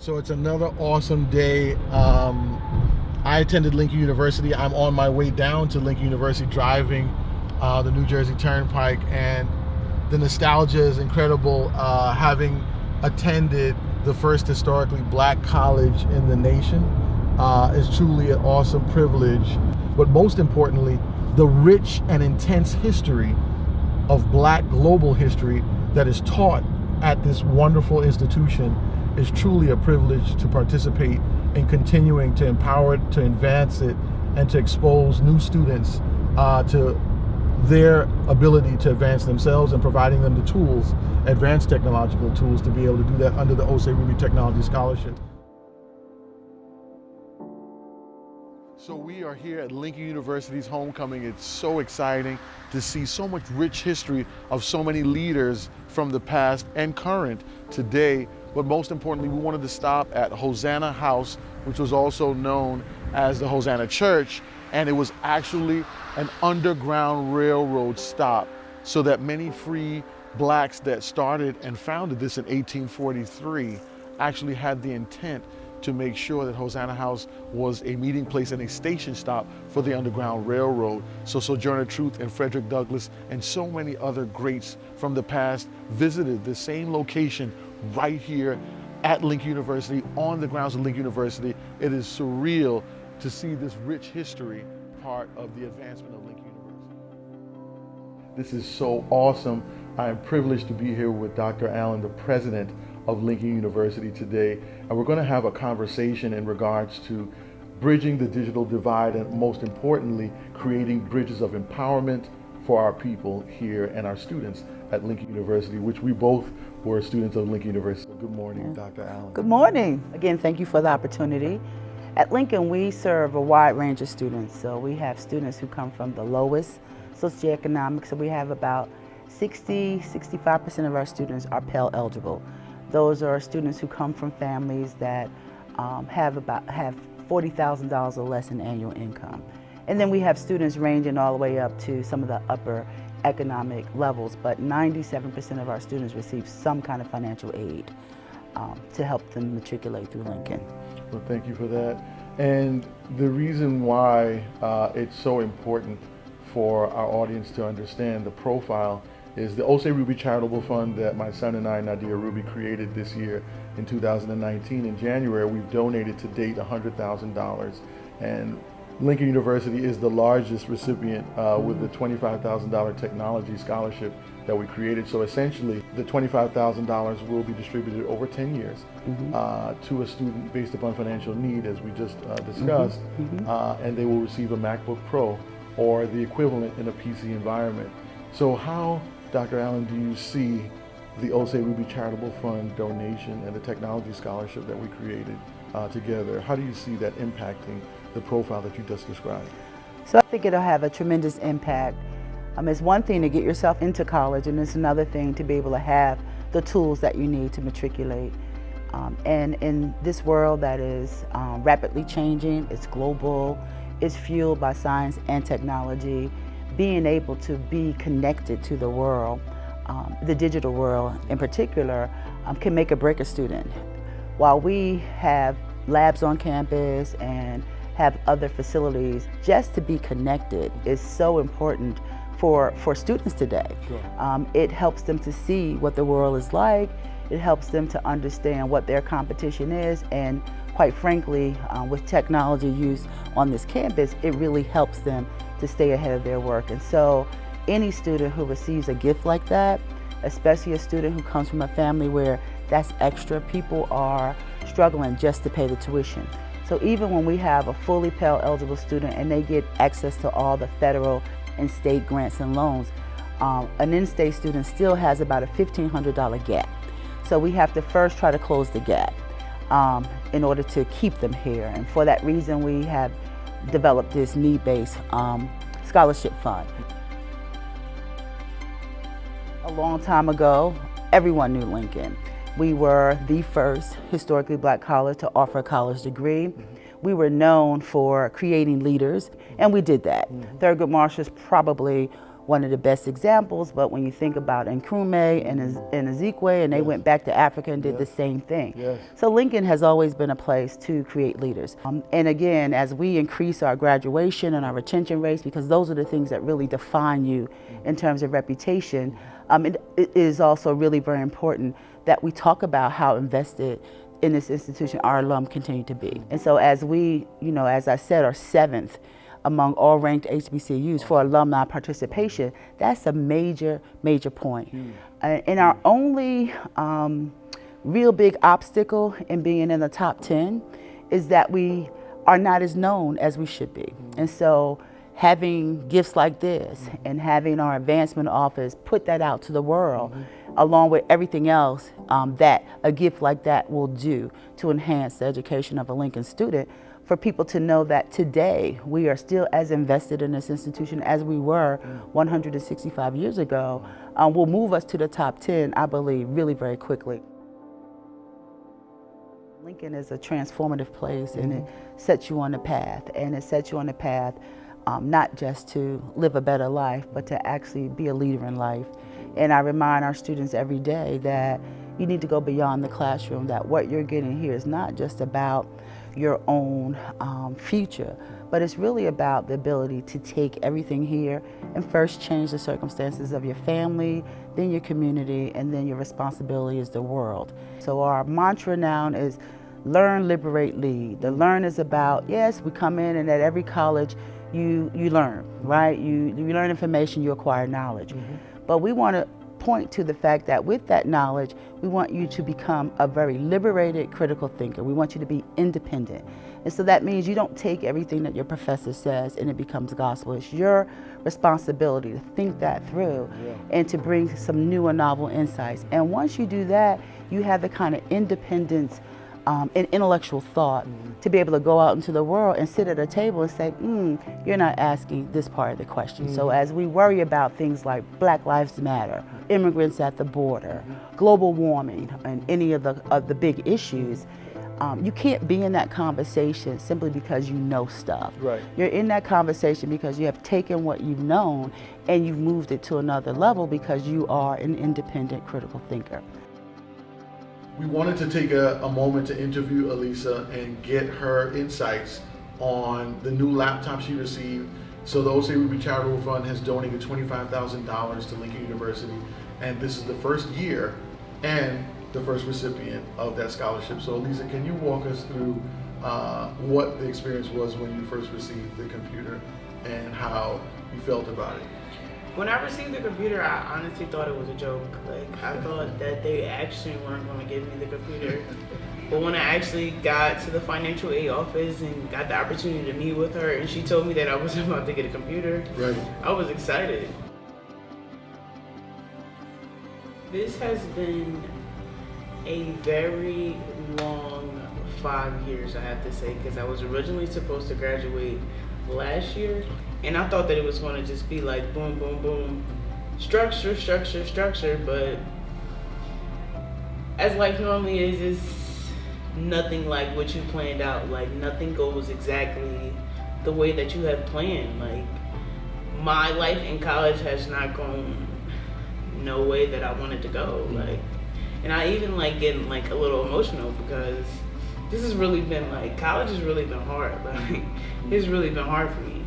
So it's another awesome day. I attended Lincoln University. I'm on my way down to Lincoln University driving the New Jersey Turnpike, and the nostalgia is incredible. Having attended the first historically black college in the nation is truly an awesome privilege. But most importantly, the rich and intense history of black global history that is taught at this wonderful institution is truly a privilege to participate in continuing to empower it, to advance it, and to expose new students to their ability to advance themselves, and providing them the tools, advanced technological tools, to be able to do that under the Osei Rubie Technology Scholarship. So we are here at Lincoln University's homecoming. It's so exciting to see so much rich history of so many leaders from the past and current today. But most importantly, we wanted to stop at Hosanna House, which was also known as the Hosanna Church, and it was actually an underground railroad stop, so that many free blacks that started and founded this in 1843 actually had the intent to make sure that Hosanna House was a meeting place and a station stop for the Underground Railroad. So Sojourner Truth and Frederick Douglass and so many other greats from the past visited the same location right here at Lincoln University, on the grounds of Lincoln University. It is surreal to see this rich history part of the advancement of Lincoln University. This is so awesome. I am privileged to be here with Dr. Allen, the president of Lincoln University today, and we're going to have a conversation in regards to bridging the digital divide, and most importantly, creating bridges of empowerment for our people here and our students at Lincoln University, which we both were students of Lincoln University. So good morning, Dr. Allen. Good morning. Again, thank you for the opportunity. At Lincoln, we serve a wide range of students. So we have students who come from the lowest socioeconomic, so we have about 65% of our students are Pell eligible. Those are students who come from families that have $40,000 or less in annual income. And then we have students ranging all the way up to some of the upper economic levels, but 97% of our students receive some kind of financial aid to help them matriculate through Lincoln. Well, thank you for that. And the reason why it's so important for our audience to understand the profile is the Osei Rubie Charitable Fund that my son and I, Nadia Rubie, created this year in 2019. In January, we've donated to date $100,000. And Lincoln University is the largest recipient with the $25,000 technology scholarship that we created. So essentially, the $25,000 will be distributed over 10 years to a student based upon financial need, as we just discussed, and they will receive a MacBook Pro or the equivalent in a PC environment. So how, Dr. Allen, do you see the Osei Rubie Charitable Fund donation and the technology scholarship that we created together? How do you see that impacting the profile that you just described? So I think it'll have a tremendous impact. It's one thing to get yourself into college, and it's another thing to be able to have the tools that you need to matriculate. And in this world that is rapidly changing, it's global, it's fueled by science and technology, being able to be connected to the world, the digital world in particular, can make or break a student. While we have labs on campus and have other facilities, just to be connected is so important for students today. Sure. It helps them to see what the world is like. It helps them to understand what their competition is, and quite frankly, with technology use on this campus, it really helps them to stay ahead of their work. And so any student who receives a gift like that, especially a student who comes from a family where that's extra, people are struggling just to pay the tuition. So even when we have a fully Pell eligible student and they get access to all the federal and state grants and loans, an in-state student still has about a $1,500 gap. So we have to first try to close the gap in order to keep them here. And for that reason, we have developed this need-based scholarship fund. A long time ago, everyone knew Lincoln. We were the first historically black college to offer a college degree. We were known for creating leaders, and we did that. Thurgood Marshall's probably one of the best examples, but when you think about Nkrumah and Ezekwe, and they went back to Africa and did the same thing. So Lincoln has always been a place to create leaders. And again, as we increase our graduation and our retention rates, because those are the things that really define you in terms of reputation, it is also really very important that we talk about how invested in this institution our alum continue to be. And so as we, as I said, are 7th among all ranked HBCUs for alumni participation, that's a major, major point. And our only real big obstacle in being in the top 10 is that we are not as known as we should be. And so having gifts like this and having our advancement office put that out to the world, along with everything else that a gift like that will do to enhance the education of a Lincoln student, for people to know that today we are still as invested in this institution as we were 165 years ago, will move us to the top 10, I believe, really very quickly. Lincoln is a transformative place, and it sets you on the path, and it sets you on the path not just to live a better life, but to actually be a leader in life. And I remind our students every day that you need to go beyond the classroom, that what you're getting here is not just about your own future, but it's really about the ability to take everything here and first change the circumstances of your family, then your community, and then your responsibility is the world. So our mantra now is learn, liberate, lead. The learn is about, yes, we come in and at every college you learn, right? You learn information, you acquire knowledge. But we want to point to the fact that with that knowledge, we want you to become a very liberated critical thinker. We want you to be independent. And so that means you don't take everything that your professor says and it becomes gospel. It's your responsibility to think that through and to bring some new and novel insights. And once you do that, you have the kind of independence and intellectual thought to be able to go out into the world and sit at a table and say, you're not asking this part of the question. So as we worry about things like Black Lives Matter, immigrants at the border, global warming, and any of the big issues, you can't be in that conversation simply because you know stuff. You're in that conversation because you have taken what you've known and you've moved it to another level because you are an independent critical thinker. We wanted to take a moment to interview Elisa and get her insights on the new laptop she received. So the Osei Rubie Charitable Fund has donated $25,000 to Lincoln University, and this is the first year and the first recipient of that scholarship. So Elisa, can you walk us through what the experience was when you first received the computer and how you felt about it? When I received the computer, I honestly thought it was a joke. Like, I thought that they actually weren't going to give me the computer. But when I actually got to the financial aid office and got the opportunity to meet with her, and she told me that I was about to get a computer, I was excited. This has been a very long 5 years, I have to say, because I was originally supposed to graduate last year, and I thought that it was going to just be like boom, boom, boom, structure, structure, structure, but as life normally is, it's nothing like what you planned out. Like, nothing goes exactly the way that you have planned. Like, my life in college has not gone no way that I wanted to go. Like, and I even like getting like a little emotional because this has really been like, college has really been hard. Like, it's really been hard for me.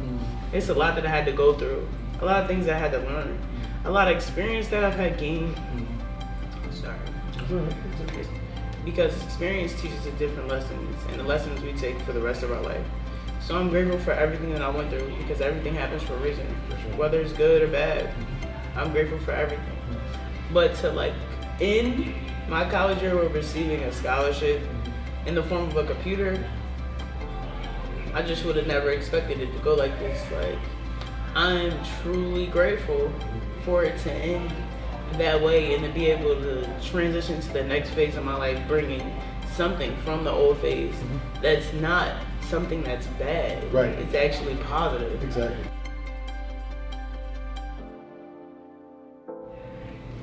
It's a lot that I had to go through, a lot of things I had to learn, a lot of experience that I've had gained. Sorry. Because experience teaches us different lessons, and the lessons we take for the rest of our life. So I'm grateful for everything that I went through, because everything happens for a reason. Whether it's good or bad, I'm grateful for everything. But to like end my college year with receiving a scholarship in the form of a computer, I just would have never expected it to go like this. Like, I'm truly grateful for it to end that way and to be able to transition to the next phase of my life, bringing something from the old phase that's not something that's bad. It's actually positive. Exactly.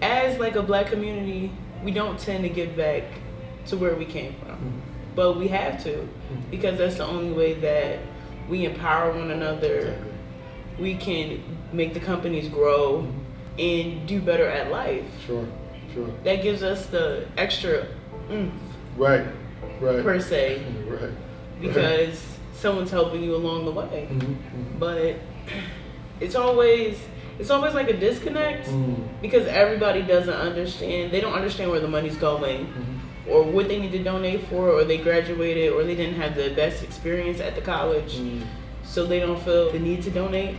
As like a Black community, we don't tend to give back to where we came from. But we have to, because that's the only way that we empower one another. we can make the companies grow and do better at life. Sure. That gives us the extra oomph, Right. per se, Right. because someone's helping you along the way. But it's always like a disconnect because everybody doesn't understand. They don't understand where the money's going, or what they need to donate for, or they graduated, or they didn't have the best experience at the college, so they don't feel the need to donate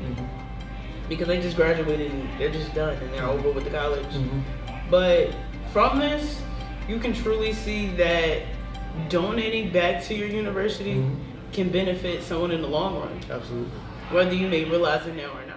because they just graduated and they're just done and they're over with the college. But from this, you can truly see that donating back to your university can benefit someone in the long run. Absolutely. Whether you may realize it now or not.